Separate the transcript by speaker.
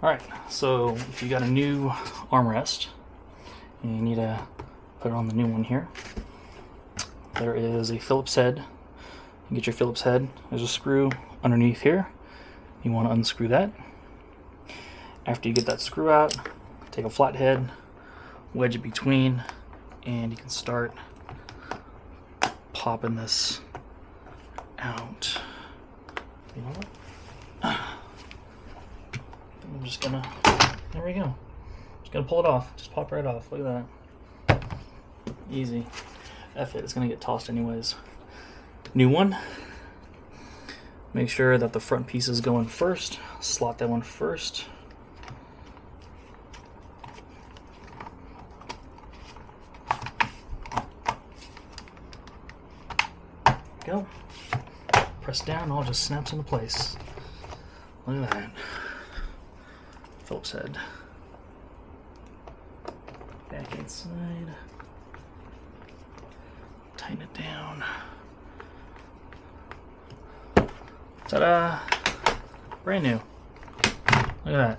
Speaker 1: Alright, so if you got a new armrest, you need to put it on the new one here. There is a Phillips head. You get your Phillips head. There's a screw underneath here. You want to unscrew that. After you get that screw out, take a flathead, wedge it between, and you can start popping this out. You know what? I'm just gonna, there we go. Just gonna pull it off. Just pop right off. Look at that. Easy. F it, it's gonna get tossed anyways. New one. Make sure that the front piece is going first. Slot that one first. Go. Press down, all just snaps into place. Look at that. Phillips head. Back inside. Tighten it down. Ta-da! Brand new. Look at that.